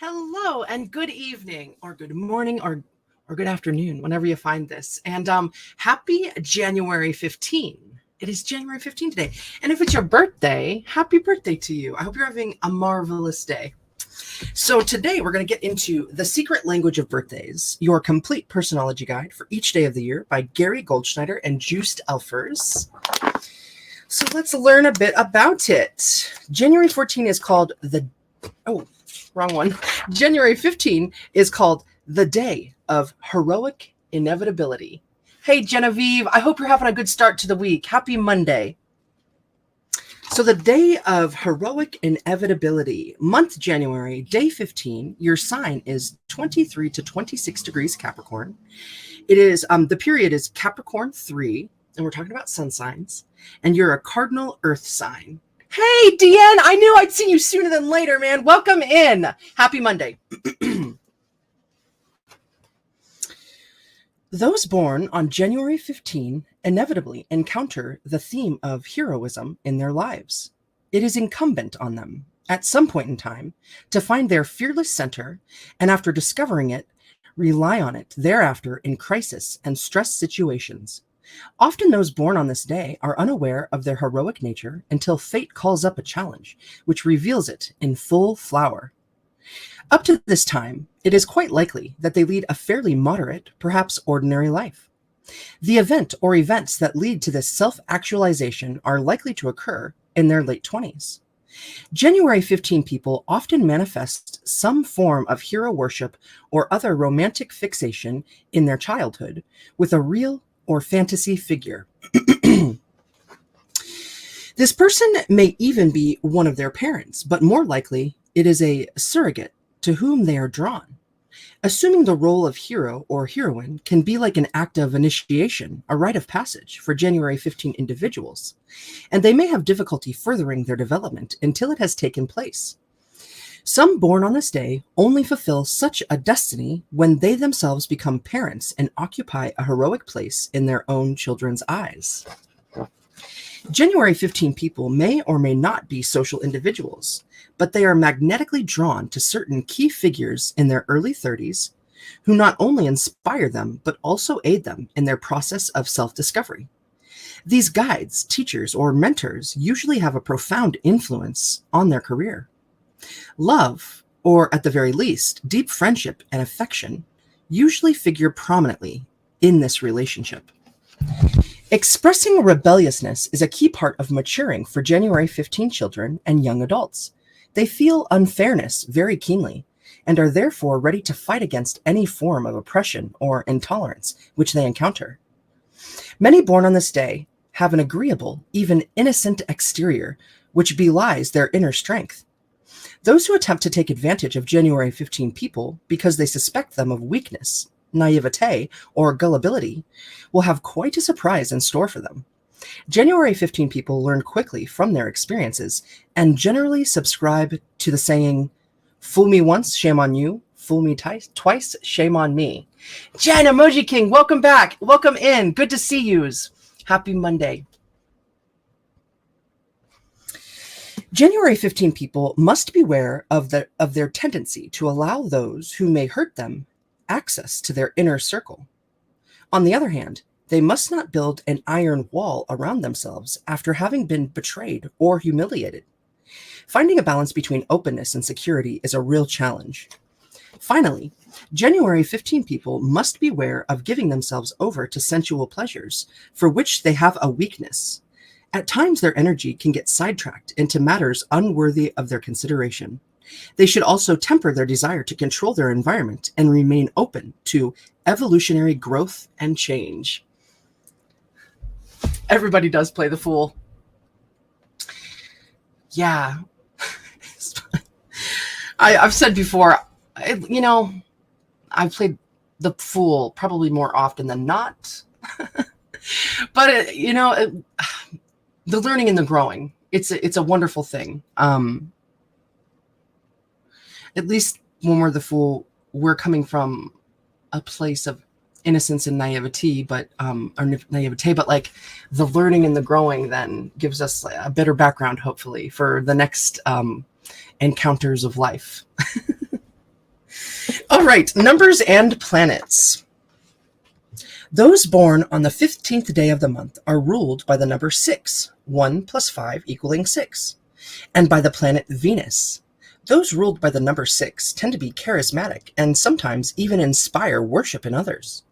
Hello and good evening or good morning or good afternoon, whenever you find this. And happy January 15. It is January 15 today. And if it's your birthday, happy birthday to you. I hope you're having a marvelous day. So today we're going to get into The Secret Language of Birthdays, your complete personology guide for each day of the year by Gary Goldschneider and Joost Elfers. So let's learn a bit about it. January 14 is called wrong one. January 15 is called the Day of Heroic Inevitability. Hey, Genevieve, I hope you're having a good start to the week. Happy Monday. So the Day of Heroic Inevitability, month January, day 15, your sign is 23 to 26 degrees Capricorn. It is, the period is Capricorn 3, and we're talking about sun signs, and you're a cardinal earth sign. Hey, Deanne, I knew I'd see you sooner than later, man. Welcome in. Happy Monday. Those born on January 15 inevitably encounter the theme of heroism in their lives. It is incumbent on them, at some point in time, to find their fearless center, and after discovering it, rely on it thereafter in crisis and stress situations. Often those born on this day are unaware of their heroic nature until fate calls up a challenge, which reveals it in full flower. Up to this time, it is quite likely that they lead a fairly moderate, perhaps ordinary life. The event or events that lead to this self-actualization are likely to occur in their late 20s. January 15 people often manifest some form of hero worship or other romantic fixation in their childhood with a real or fantasy figure. This person may even be one of their parents, but more likely it is a surrogate to whom they are drawn. Assuming the role of hero or heroine can be like an act of initiation, a rite of passage for January 15 individuals, and they may have difficulty furthering their development until it has taken place. Some born on this day only fulfill such a destiny when they themselves become parents and occupy a heroic place in their own children's eyes. January 15 people may or may not be social individuals, but they are magnetically drawn to certain key figures in their early 30s who not only inspire them, but also aid them in their process of self-discovery. These guides, teachers, or mentors usually have a profound influence on their career. Love, or at the very least, deep friendship and affection, usually figure prominently in this relationship. Expressing rebelliousness is a key part of maturing for January 15 children and young adults. They feel unfairness very keenly and are therefore ready to fight against any form of oppression or intolerance which they encounter. Many born on this day have an agreeable, even innocent exterior which belies their inner strength. Those who attempt to take advantage of January 15 people because they suspect them of weakness, naivete, or gullibility will have quite a surprise in store for them. January 15 people learn quickly from their experiences and generally subscribe to the saying, "Fool me once, shame on you. Fool me twice, shame on me." Jen, Emoji King, welcome back. Welcome in. Good to see yous. Happy Monday. January 15 people must beware of their tendency to allow those who may hurt them access to their inner circle. On the other hand, they must not build an iron wall around themselves after having been betrayed or humiliated. Finding a balance between openness and security is a real challenge. Finally, January 15 people must beware of giving themselves over to sensual pleasures for which they have a weakness. At times, their energy can get sidetracked into matters unworthy of their consideration. They should also temper their desire to control their environment and remain open to evolutionary growth and change. Everybody does play the fool. Yeah. I've said before, I've played the fool probably more often than not. But, the learning and the growing, it's a wonderful thing. At least when we're the fool, we're coming from a place of innocence and naivety, but like the learning and the growing then gives us a better background, hopefully, for the next encounters of life. All right, numbers and planets. Those born on the 15th day of the month are ruled by the number 6, 1 plus 5 equaling 6, and by the planet Venus. Those ruled by the number 6 tend to be charismatic and sometimes even inspire worship in others.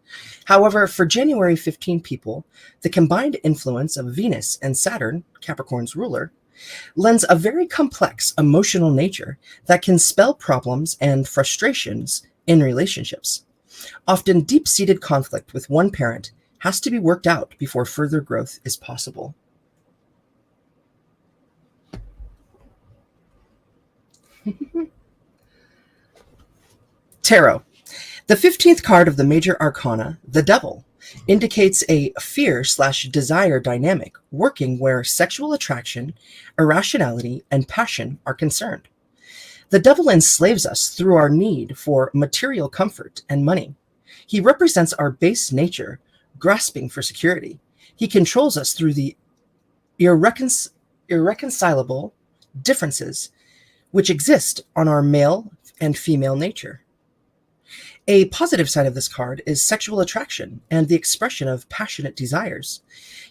However, for January 15 people, the combined influence of Venus and Saturn, Capricorn's ruler, lends a very complex emotional nature that can spell problems and frustrations in relationships. Often deep-seated conflict with one parent has to be worked out before further growth is possible. Tarot. The 15th card of the major arcana, the Devil, indicates a fear/desire dynamic working where sexual attraction, irrationality, and passion are concerned. The devil enslaves us through our need for material comfort and money. He represents our base nature, grasping for security. He controls us through the irreconcilable differences which exist on our male and female nature. A positive side of this card is sexual attraction and the expression of passionate desires.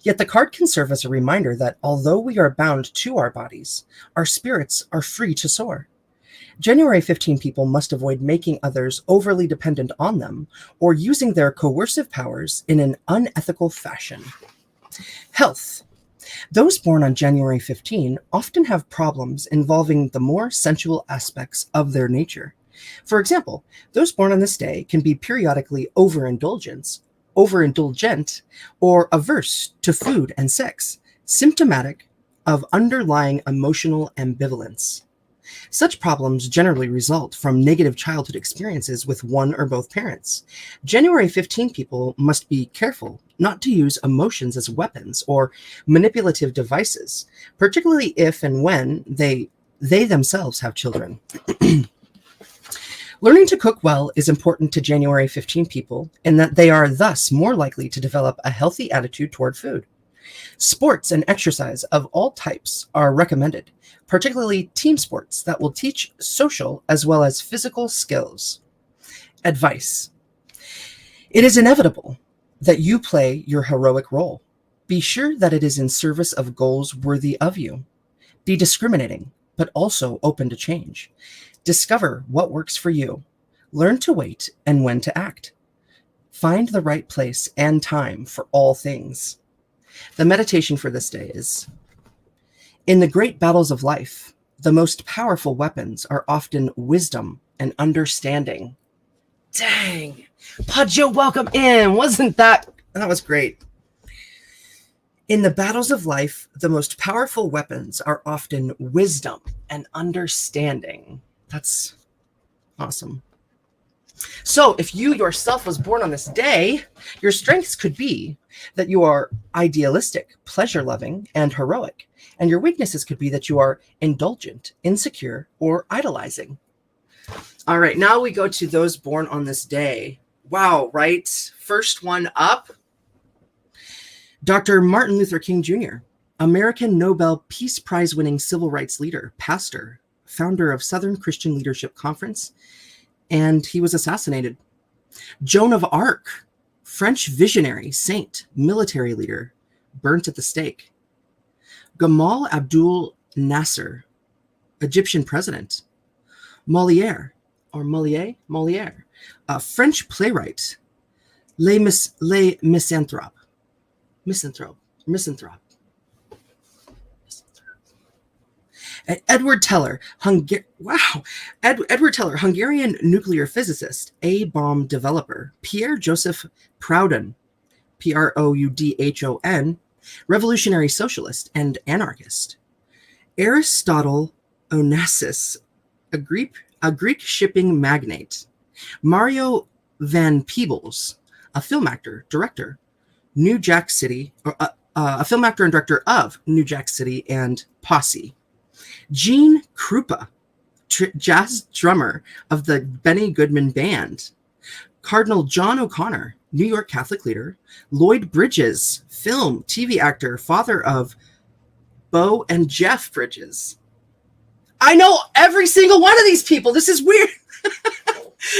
Yet the card can serve as a reminder that although we are bound to our bodies, our spirits are free to soar. January 15 people must avoid making others overly dependent on them or using their coercive powers in an unethical fashion. Health. Those born on January 15 often have problems involving the more sensual aspects of their nature. For example, those born on this day can be periodically overindulgent, or averse to food and sex, symptomatic of underlying emotional ambivalence. Such problems generally result from negative childhood experiences with one or both parents. January 15 people must be careful not to use emotions as weapons or manipulative devices, particularly if and when they themselves have children. Learning to cook well is important to January 15 people in that they are thus more likely to develop a healthy attitude toward food. Sports and exercise of all types are recommended, particularly team sports that will teach social as well as physical skills. Advice. It is inevitable that you play your heroic role. Be sure that it is in service of goals worthy of you. Be discriminating, but also open to change. Discover what works for you. Learn to wait and when to act. Find the right place and time for all things. The meditation for this day is: in the great battles of life, the most powerful weapons are often wisdom and understanding. Dang. Padjo, welcome in. Wasn't that was great. In the battles of life, the most powerful weapons are often wisdom and understanding. That's awesome. So if you yourself was born on this day, your strengths could be that you are idealistic, pleasure-loving, and heroic. And your weaknesses could be that you are indulgent, insecure, or idolizing. All right, now we go to those born on this day. Wow, right? First one up, Dr. Martin Luther King Jr., American Nobel Peace Prize-winning civil rights leader, pastor, founder of Southern Christian Leadership Conference, and he was assassinated. Joan of Arc, French visionary, saint, military leader, burnt at the stake. Gamal Abdul Nasser, Egyptian president. Molière, a French playwright. Misanthrope. Edward Teller, Edward Teller, Hungarian nuclear physicist, A-bomb developer. Pierre Joseph Proudhon, Proudhon, revolutionary socialist and anarchist. Aristotle Onassis, a Greek shipping magnate. Mario Van Peebles, a film actor, director, New Jack City, a film actor and director of New Jack City and Posse. Gene Krupa, jazz drummer of the Benny Goodman Band. Cardinal John O'Connor, New York Catholic leader. Lloyd Bridges, film, TV actor, father of Bo and Jeff Bridges. I know every single one of these people. This is weird.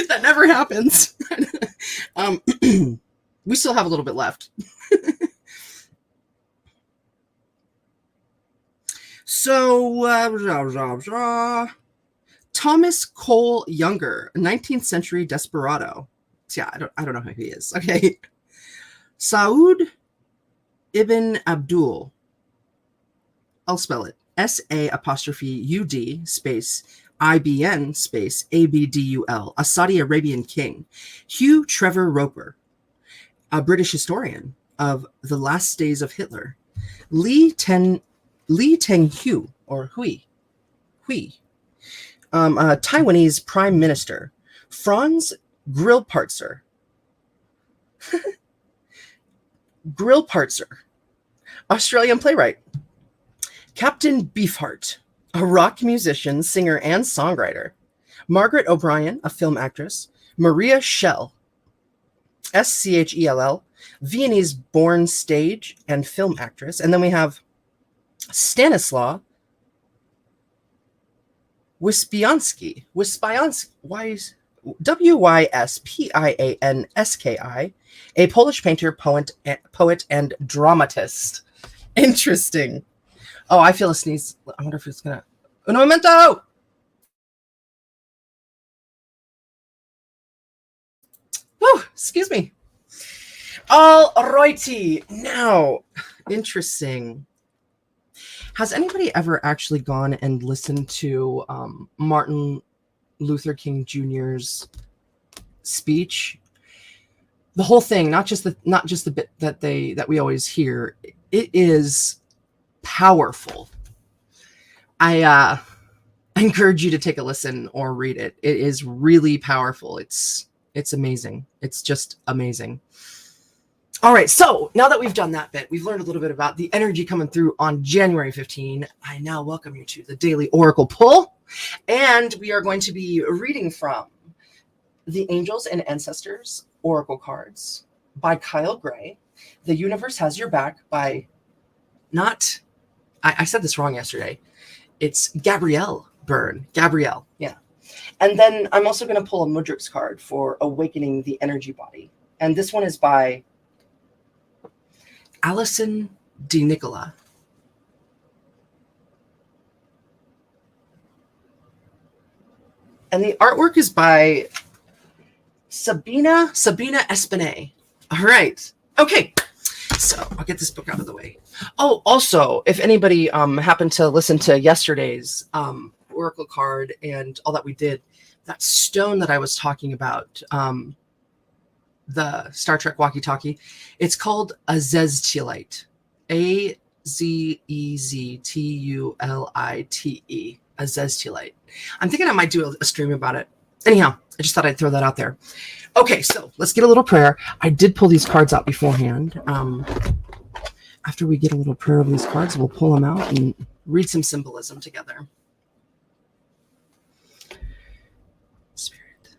That never happens. um, we still have a little bit left. So, Thomas Cole Younger, 19th century desperado. Yeah, I don't know who he is. Okay. Saud ibn Abdul. I'll spell it. SA'UD space IBN space ABDUL, a Saudi Arabian king. Hugh Trevor Roper, a British historian of the last days of Hitler. Lee Teng-hu, or Hui, a Taiwanese prime minister. Franz Grillparzer, Australian playwright. Captain Beefheart, a rock musician, singer, and songwriter. Margaret O'Brien, a film actress. Maria Schell, Schell, Viennese-born stage and film actress. And then we have Stanislaw Wyspianski, Wyspianski, a Polish painter, poet, and dramatist. Interesting. Oh, I feel a sneeze. I wonder if it's gonna. Un momento! Oh, excuse me. All righty. Now, interesting. Has anybody ever actually gone and listened to Martin Luther King Jr.'s speech? The whole thing, not just the bit that we always hear. It is powerful. I encourage you to take a listen or read it. It is really powerful. It's amazing. It's just amazing. All right, so now that we've done that bit, we've learned a little bit about the energy coming through on January 15. I now welcome you to the Daily Oracle Pull, and we are going to be reading from The Angels and Ancestors Oracle Cards by Kyle Gray, The Universe Has Your Back by I said this wrong yesterday. It's Gabrielle Byrne. Gabrielle, yeah. And then I'm also going to pull a Mudrix card for Awakening the Energy Body. And this one is by Allison De Nicola. And the artwork is by Sabina Espinay. All right. Okay. So I'll get this book out of the way. Oh, also, if anybody happened to listen to yesterday's Oracle card and all that we did, that stone that I was talking about, the Star Trek walkie-talkie, it's called Azeztulite. Azeztulite. Azeztulite. I'm thinking I might do a stream about it. Anyhow, I just thought I'd throw that out there. Okay, so let's get a little prayer. I did pull these cards out beforehand. After we get a little prayer of these cards, we'll pull them out and read some symbolism together. Spirit,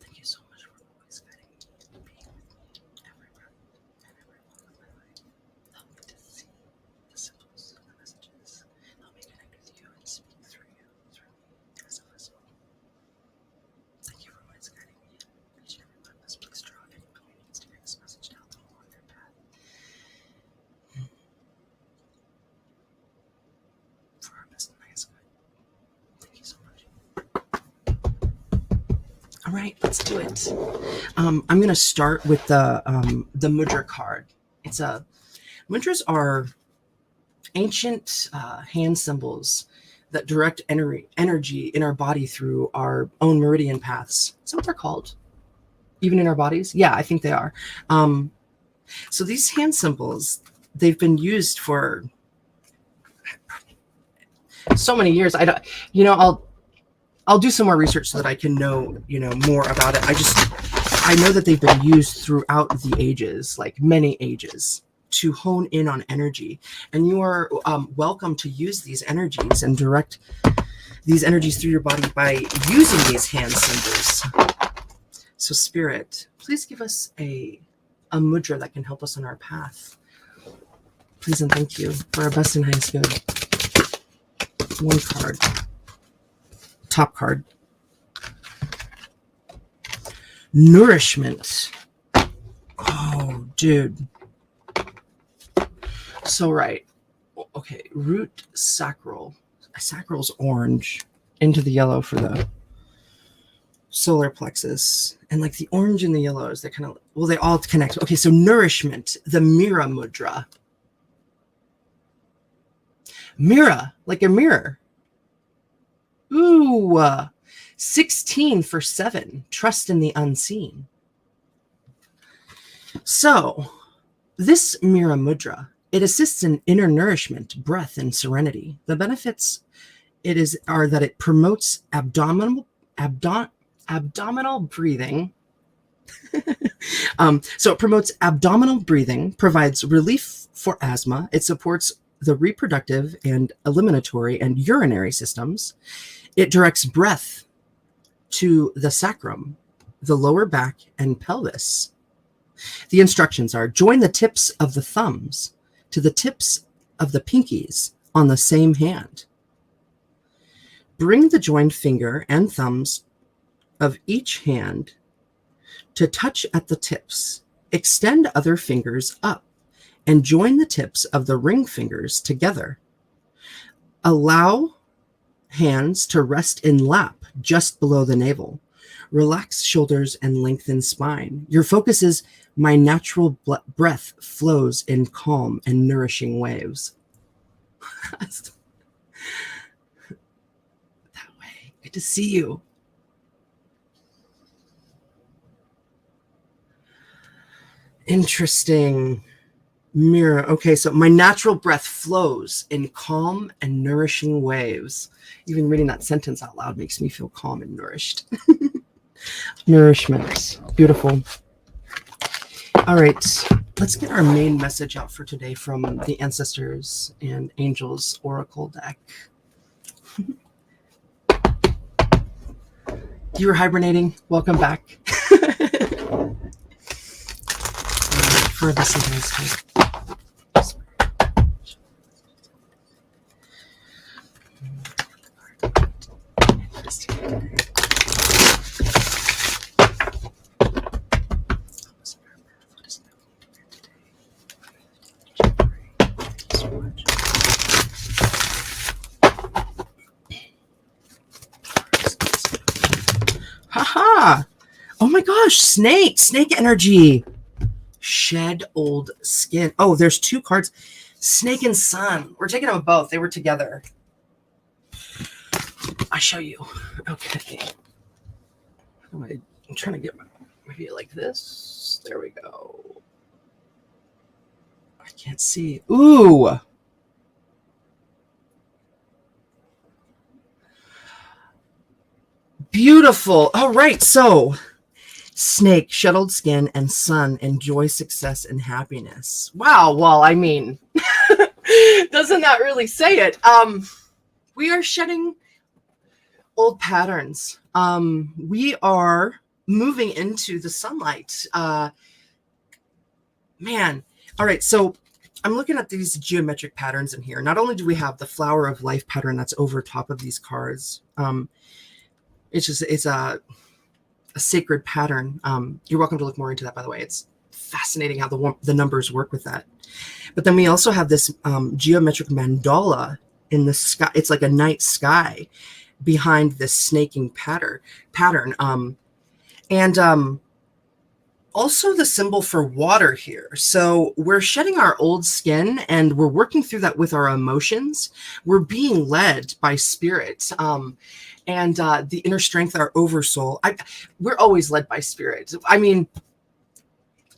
thank you so much for always guiding me and being with me every breath and every walk of my life. Help me to see the symbols and the messages. Help me connect with you and speak through you, through me as a vessel. Thank you for always guiding me. Each and every one of us, please draw anyone who needs to hear this message down along their path. For our best and highest good. Thank you so much. All right, let's do it. I'm going to start with the mudra card. Mudras are ancient hand symbols that direct energy in our body through our own meridian paths. Is that what they're called? Even in our bodies? Yeah, I think they are. So these hand symbols, they've been used for so many years. I'll do some more research so that I can know more about it. I know that they've been used throughout the ages, like many ages, to hone in on energy. And you are welcome to use these energies and direct these energies through your body by using these hand symbols. So Spirit, please give us a mudra that can help us on our path. Please and thank you for our best and highest good. One card. Top card. Nourishment. Oh, dude. So, right. Okay, root sacral. Sacral's orange into the yellow for the solar plexus. And like the orange and the yellows, they kind of, well, they all connect. Okay, so nourishment, the Mira mudra. Mira, like a mirror. Ooh, 16 for 7. Trust in the unseen. So, this Mira mudra, it assists in inner nourishment, breath, and serenity. The benefits are that it promotes abdominal breathing. So it promotes abdominal breathing, provides relief for asthma. It supports the reproductive and eliminatory and urinary systems. It directs breath to the sacrum, the lower back, and pelvis. The instructions are: join the tips of the thumbs to the tips of the pinkies on the same hand. Bring the joined finger and thumbs of each hand to touch at the tips. Extend other fingers up and join the tips of the ring fingers together. Allow hands to rest in lap just below the navel. Relax shoulders and lengthen spine. Your focus is: my natural breath flows in calm and nourishing waves. That way. Good to see you. Interesting. Mirror. Okay, so my natural breath flows in calm and nourishing waves. Even reading that sentence out loud makes me feel calm and nourished. Nourishment. Beautiful. All right, let's get our main message out for today from the Ancestors and Angels Oracle deck. You were hibernating. Welcome back. For this advancement. Haha! Oh my gosh, snake energy. Shed old skin. Oh, there's 2 cards. Snake and Sun. We're taking them both. They were together. I show you. Okay. I'm trying to get maybe like this. There we go. I can't see. Ooh. Beautiful. All right. So, Snake, shuttled skin, and Sun, enjoy success and happiness. Wow. Well, I mean, doesn't that really say it? We are shedding old patterns. We are moving into the sunlight. Man. All right. So I'm looking at these geometric patterns in here. Not only do we have the flower of life pattern that's over top of these cards, it's a sacred pattern. You're welcome to look more into that, by the way. It's fascinating how the numbers work with that. But then we also have this geometric mandala in the sky. It's like a night sky behind this snaking pattern. Also the symbol for water here. So we're shedding our old skin and we're working through that with our emotions. We're being led by spirit. And the inner strength, our oversoul. We're always led by spirit. I mean,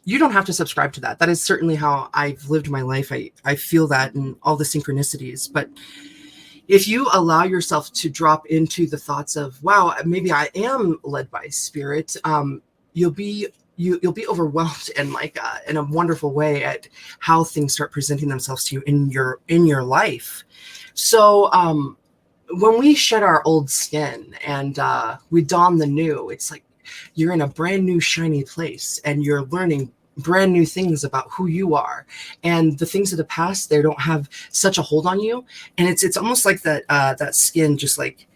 you don't have to subscribe to that. That is certainly how I've lived my life. I feel that in all the synchronicities. But if you allow yourself to drop into the thoughts of, wow, maybe I am led by spirit, you'll be overwhelmed and like in a wonderful way at how things start presenting themselves to you in your life. So when we shed our old skin and we don the new, it's like you're in a brand new shiny place and you're learning brand new things about who you are, and the things of the past, they don't have such a hold on you. And it's almost like that skin just like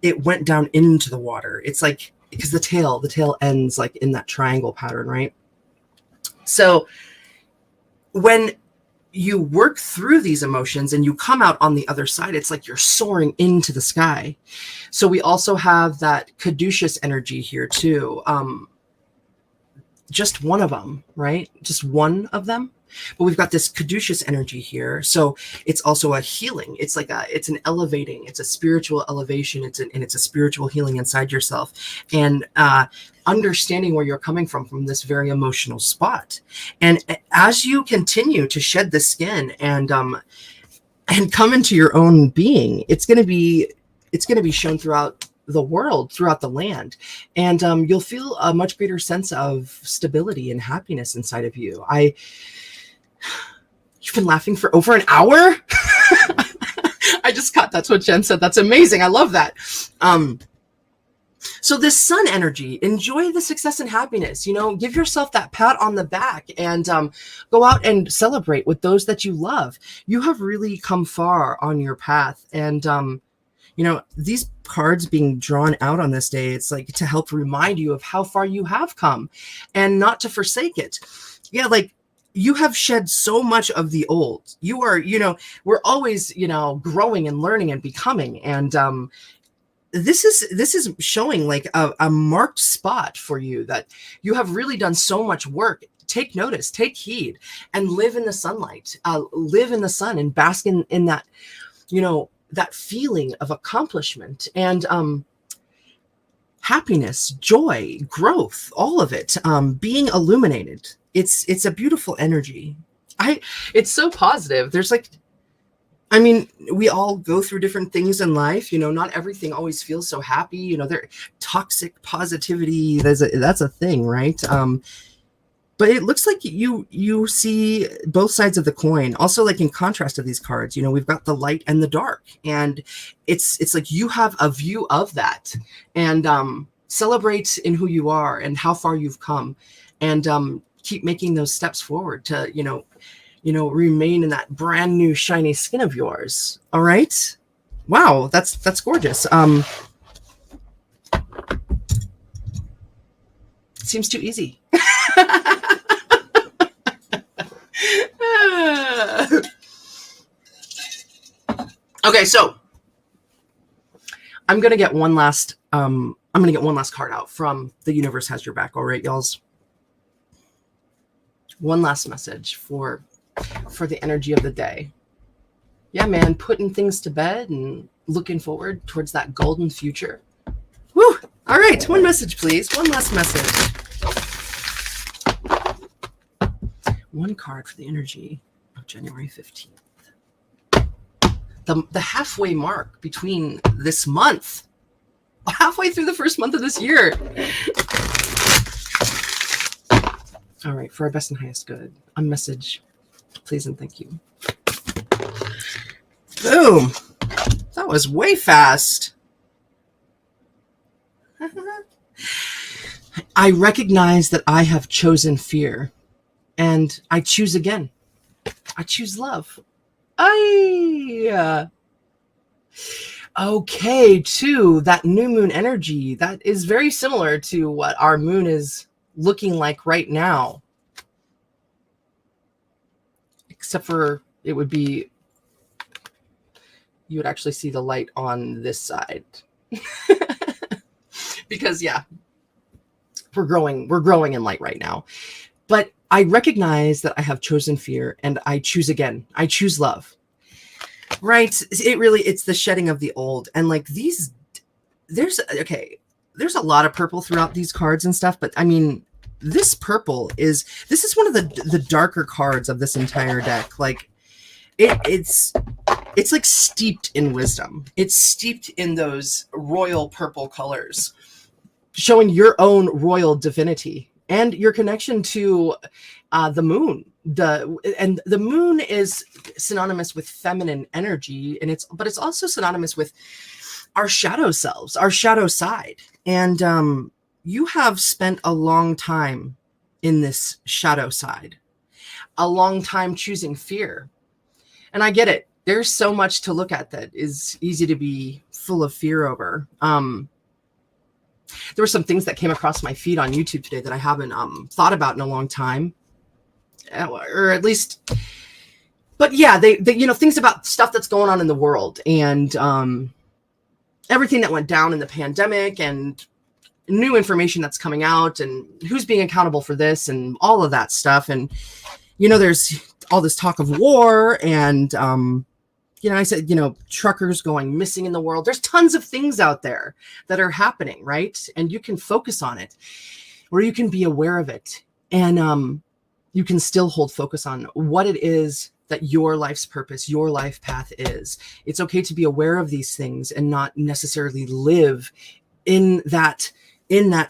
it went down into the water. It's like because the tail ends like in that triangle pattern, right? So when you work through these emotions and you come out on the other side, it's like you're soaring into the sky. So we also have that caduceus energy here too. Just one of them, right? Just one of them. But we've got this caduceus energy here. So it's also a healing. It's like it's an elevating, it's a spiritual elevation. It's a spiritual healing inside yourself. And understanding where you're coming from this very emotional spot. And as you continue to shed the skin and come into your own being, it's going to be shown throughout the world, throughout the land. And you'll feel a much greater sense of stability and happiness inside of you. You've been laughing for over an hour? I just caught that's what Jen said. That's amazing. I love that. So this sun energy, enjoy the success and happiness, give yourself that pat on the back and go out and celebrate with those that you love. You have really come far on your path. And, these cards being drawn out on this day, it's like to help remind you of how far you have come and not to forsake it. Yeah, like you have shed so much of the old. You are, we're always, growing and learning and becoming. And this is showing like a marked spot for you that you have really done so much work. Take notice, take heed, and live in the sunlight, live in the sun and bask in that, that feeling of accomplishment and happiness, joy, growth, all of it, being illuminated. It's a beautiful energy. It's so positive. There's like, we all go through different things in life. Not everything always feels so happy. There toxic positivity. That's a thing, right? But it looks like you see both sides of the coin. Also, like in contrast to these cards, we've got the light and the dark, and it's like you have a view of that, and celebrate in who you are and how far you've come, and keep making those steps forward to remain in that brand new shiny skin of yours. All right. Wow, that's gorgeous. Seems too easy. Okay, so I'm gonna get one last card out from The Universe Has Your Back. All right, y'alls. One last message for the energy of the day. Yeah, man, putting things to bed and looking forward towards that golden future. Woo! All right, one message, please. One last message. One card for the energy of January 15th. The halfway mark between this month. Halfway through the first month of this year. All right, for our best and highest good. A message, please and thank you. Boom. That was way fast. I recognize that I have chosen fear, and I choose again. I choose love. Okay, too, that new moon energy, that is very similar to what our moon is looking like right now. Except for you would actually see the light on this side. Because yeah, we're growing in light right now. But I recognize that I have chosen fear and I choose again. I choose love. Right? It's the shedding of the old. And like there's a lot of purple throughout these cards and stuff, but this purple is one of the darker cards of this entire deck. Like it's like steeped in wisdom. It's steeped in those royal purple colors, showing your own royal divinity and your connection to the moon. The moon is synonymous with feminine energy, but it's also synonymous with our shadow selves, our shadow side. And you have spent a long time in this shadow side, a long time choosing fear. And I get it. There's so much to look at that is easy to be full of fear over. there were some things that came across my feed on YouTube today that I haven't thought about in a long time, or at least, but yeah, they things about stuff that's going on in the world, and everything that went down in the pandemic, and new information that's coming out, and who's being accountable for this, and all of that stuff. And there's all this talk of war, and I said, truckers going missing in the world. There's tons of things out there that are happening, right? And you can focus on it, or you can be aware of it, and you can still hold focus on what it is that your life's purpose, your life path is. It's okay to be aware of these things and not necessarily live in that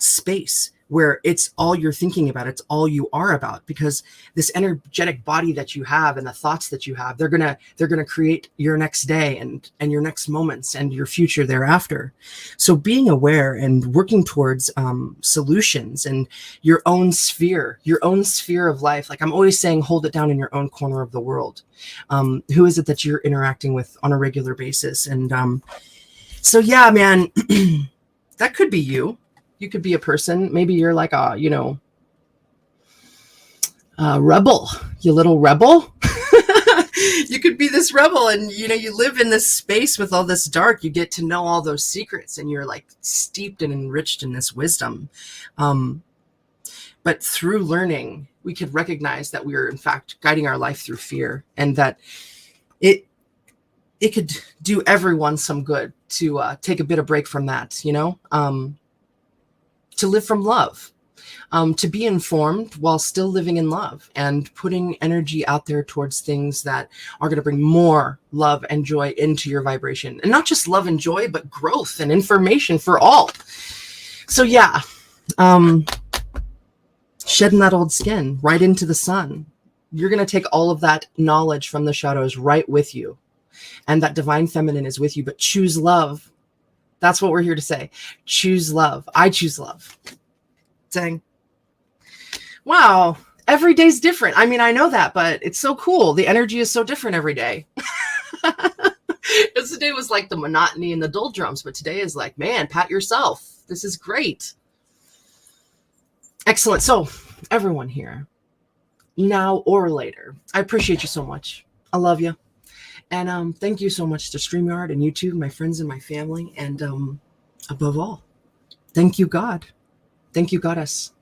space where it's all you're thinking about, it's all you are about, because this energetic body that you have and the thoughts that you have, they're gonna create your next day and your next moments and your future thereafter. So being aware and working towards solutions and your own sphere of life. Like I'm always saying, hold it down in your own corner of the world. Who is it that you're interacting with on a regular basis? And so yeah, man, that could be you. You could be a person. Maybe you're like a rebel, you little rebel. You could be this rebel, and you live in this space with all this dark. You get to know all those secrets, and you're like steeped and enriched in this wisdom. But through learning, we could recognize that we are in fact guiding our life through fear, and that it could do everyone some good to take a bit of break from that, to live from love, to be informed while still living in love, and putting energy out there towards things that are going to bring more love and joy into your vibration. And not just love and joy, but growth and information for all. So yeah, shedding that old skin right into the sun. You're going to take all of that knowledge from the shadows right with you. And that divine feminine is with you, but choose love. That's what we're here to say. Choose love. I choose love. Dang. Wow. Every day's different. I mean, I know that, but it's so cool. The energy is so different every day. Yesterday was like the monotony and the doldrums, but today is like, man, pat yourself. This is great. Excellent. So everyone here, now or later, I appreciate you so much. I love you. And thank you so much to StreamYard and YouTube, my friends and my family. And above all, thank you, God. Thank you, Goddess.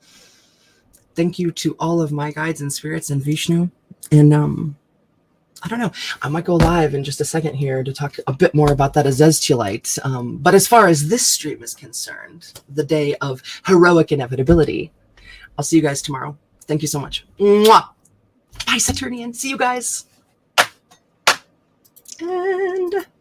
Thank you to all of my guides and spirits and Vishnu. And I don't know, I might go live in just a second here to talk a bit more about that Azeztulite. But as far as this stream is concerned, the day of heroic inevitability, I'll see you guys tomorrow. Thank you so much. Mwah. Bye, Saturnian. See you guys. And